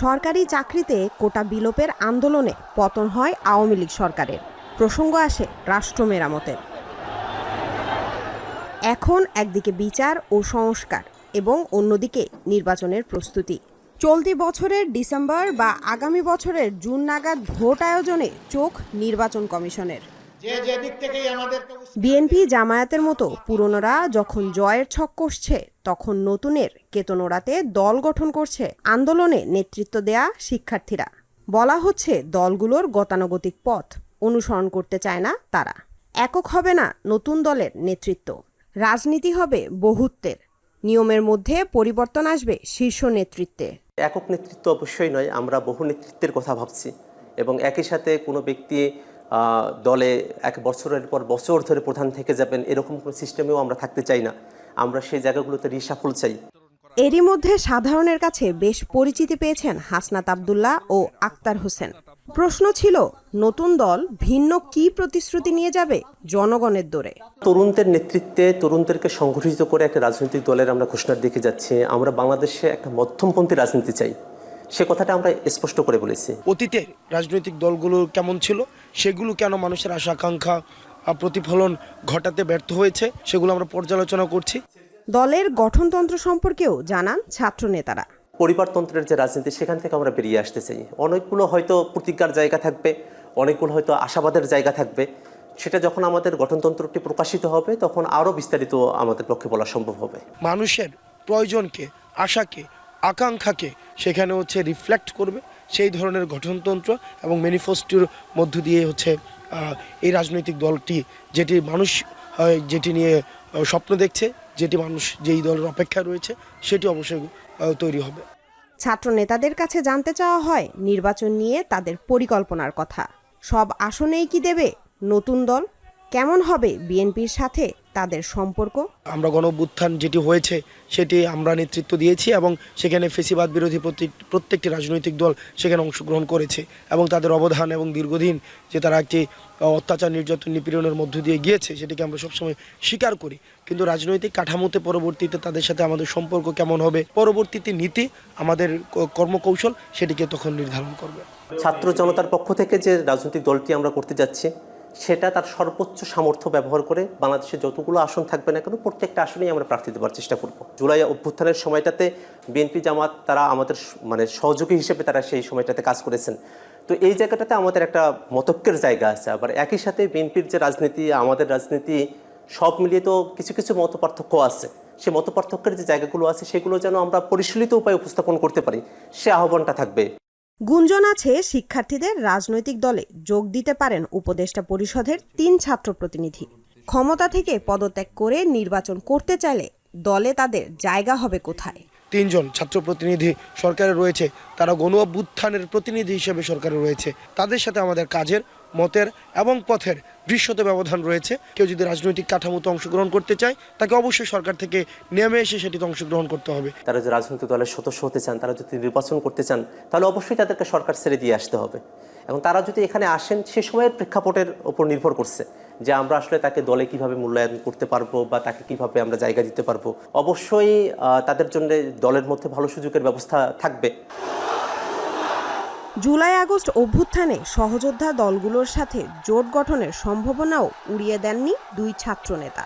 সরকারি চাকরিতে কোটা বিলোপের আন্দোলনে পতন হয় আওয়ামী লীগ সরকারের। প্রসঙ্গ আসে রাষ্ট্র মেরামতের। এখন একদিকে বিচার ও সংস্কার এবং অন্যদিকে নির্বাচনের প্রস্তুতি। চলতি বছরের ডিসেম্বর বা আগামী বছরের জুন নাগাদ ভোট আয়োজনে চোখ নির্বাচন কমিশনের। বিএনপি জামায়াতের মতো পুরনোরা যখন জয়ের ছক কষছে, তখন নতুনের কেতন ওড়াতে দল গঠন করছে আন্দোলনে নেতৃত্ব দেয়া শিক্ষার্থীরা। বলা হচ্ছে দলগুলোর গতানুগতিক পথ অনুসরণ করতে চায় না তারা। একক হবে না নতুন দলের নেতৃত্ব, রাজনীতি হবে বহুত্বের। নিয়মের মধ্যে পরিবর্তন আসবে শীর্ষ নেতৃত্বে। একক নেতৃত্ব অবশ্যই নয়, আমরা বহু নেতৃত্বের কথা ভাবছি এবং একই সাথে কোনো ব্যক্তি দলে এক বছরের পর বছর ধরে প্রধান থেকে যাবেন এরকম কোনো সিস্টেমেও আমরা থাকতে চাই না। আমরা সেই জায়গাগুলোতে রিসাফল চাই। এরই মধ্যে সাধারণের কাছে বেশ পরিচিতি পেয়েছেন হাসনাত আব্দুল্লাহ ও আক্তার হোসেন। প্রশ্ন ছিল, নতুন দল ভিন্ন কি প্রতিশ্রুতি নিয়ে যাবে জনগণের দোরে? তরুণদের নেতৃত্বে তরুণদেরকে সংগঠিত করে একটা রাজনৈতিক দলের আমরা ঘোষণার দিকে যাচ্ছি। আমরা বাংলাদেশে একটা মধ্যমপন্থী রাজনীতি চাই, সে কথাটা আমরা স্পষ্ট করে বলেছি। অতীতে রাজনৈতিক দলগুলো কেমন ছিল, সেগুলো কেন মানুষের আশা আকাঙ্ক্ষা প্রতিফলন ঘটাতে ব্যর্থ হয়েছে, সেগুলো আমরা পর্যালোচনা করছি। দলের গঠনতন্ত্র সম্পর্কেও জানান ছাত্র নেতারা। পরিবারতন্ত্রের যে রাজনীতি, সেখান থেকে আমরা বেরিয়ে আসতে চাই। অনেকগুলো হয়তো প্রতিজ্ঞার জায়গা থাকবে, অনেকগুলো হয়তো আশাবাদের জায়গা থাকবে। সেটা যখন আমাদের গঠনতন্ত্রটি প্রকাশিত হবে তখন আরও বিস্তারিত আমাদের পক্ষে বলা সম্ভব হবে। মানুষের প্রয়োজনকে, আশাকে, আকাঙ্ক্ষাকে সেখানে রিফ্লেক্ট করবে সেই ধরনের গঠনতন্ত্র এবং ম্যানিফেস্টোর মধ্য দিয়ে এই রাজনৈতিক দলটি যেটি মানুষ যেটি নিয়ে স্বপ্ন দেখছে, যেটি মানুষ যেই দলের অপেক্ষায় রয়েছে, সেটি অবশ্যই তৈরি হবে। ছাত্র নেতাদের কাছে জানতে চাওয়া হয় নির্বাচন নিয়ে তাদের পরিকল্পনার কথা। সব আসনেই কি দেবে নতুন দল? কেমন হবে বিএনপির সাথে তাদের সম্পর্ক? আমরা গণঅভ্যুত্থান যেটি হয়েছে সেটি আমরা নেতৃত্ব দিয়েছি এবং সেখানে ফেসিবাদ বিরোধী প্রত্যেকটি রাজনৈতিক দল সেখানে অংশগ্রহণ করেছে এবং তাদের অবদান এবং দীর্ঘদিন যে তারা একটি অত্যাচার, নির্যাতন, নিপীড়নের মধ্য দিয়ে গিয়েছে সেটিকে আমরা সবসময় স্বীকার করি। কিন্তু রাজনৈতিক কাঠামোতে পরবর্তীতে তাদের সাথে আমাদের সম্পর্ক কেমন হবে, পরবর্তীতে নীতি, আমাদের কর্মকৌশল সেটিকে তখন নির্ধারণ করবে। ছাত্র জনতার পক্ষ থেকে যে রাজনৈতিক দলটি আমরা করতে যাচ্ছি সেটা তার সর্বোচ্চ সামর্থ্য ব্যবহার করে বাংলাদেশে যতগুলো আসন থাকবে না কেন প্রত্যেকটা আসনেই আমরা প্রার্থী দেওয়ার চেষ্টা করব। জুলাই অভ্যুত্থানের সময়টাতে বিএনপি জামাত তারা আমাদের সহযোগী হিসেবে তারা সেই সময়টাতে কাজ করেছেন। তো এই জায়গাটাতে আমাদের একটা মতৈক্যের জায়গা আছে। আবার একই সাথে বিএনপির যে রাজনীতি, আমাদের রাজনীতি, সব মিলিয়ে তো কিছু কিছু মতপার্থক্য আছে। সে মতপার্থক্যের যে জায়গাগুলো আছে সেগুলো যেন আমরা পরিশীলিত উপায়ে উপস্থাপন করতে পারি, সে আহ্বানটা থাকবে। গুঞ্জন আছে শিক্ষার্থীদের রাজনৈতিক দলে যোগ দিতে পারেন উপদেষ্টা পরিষদের 3 ছাত্র প্রতিনিধি। ক্ষমতা থেকে পদত্যাগ করে নির্বাচন করতে চাইলে দলে তাদের জায়গা হবে কোথায়? 3 জন ছাত্র প্রতিনিধি সরকারে রয়েছে, তারা গণঅভ্যুত্থানের প্রতিনিধি হিসেবে সরকারে রয়েছে। তাদের সাথে আমাদের কাজের, মতের এবং পথের দৃশ্যত ব্যবধান রয়েছে। কেউ যদি রাজনৈতিক কাঠামোতে অংশগ্রহণ করতে চায় তাকে অবশ্যই সরকার থেকে নেমে এসে সেটিতে অংশগ্রহণ করতে হবে। তারা যদি রাজনৈতিক দলের সদস্য হতে চান, তারা যদি নির্বাচন করতে চান, তাহলে অবশ্যই তাদেরকে সরকার ছেড়ে দিয়ে আসতে হবে। এবং তারা যদি এখানে আসেন, সে সময়ের প্রেক্ষাপটের উপর নির্ভর করছে যে আমরা আসলে তাকে দলে কিভাবে মূল্যায়ন করতে পারবো বা তাকে কিভাবে আমরা জায়গা দিতে পারবো। অবশ্যই তাদের জন্য দলের মধ্যে ভালো সুযোগের ব্যবস্থা থাকবে। জুলাই আগস্ট অভ্যুত্থানে সহযোদ্ধা দলগুলোর সাথে জোট গঠনের সম্ভাবনাও উড়িয়ে দেননি 2 ছাত্র নেতা।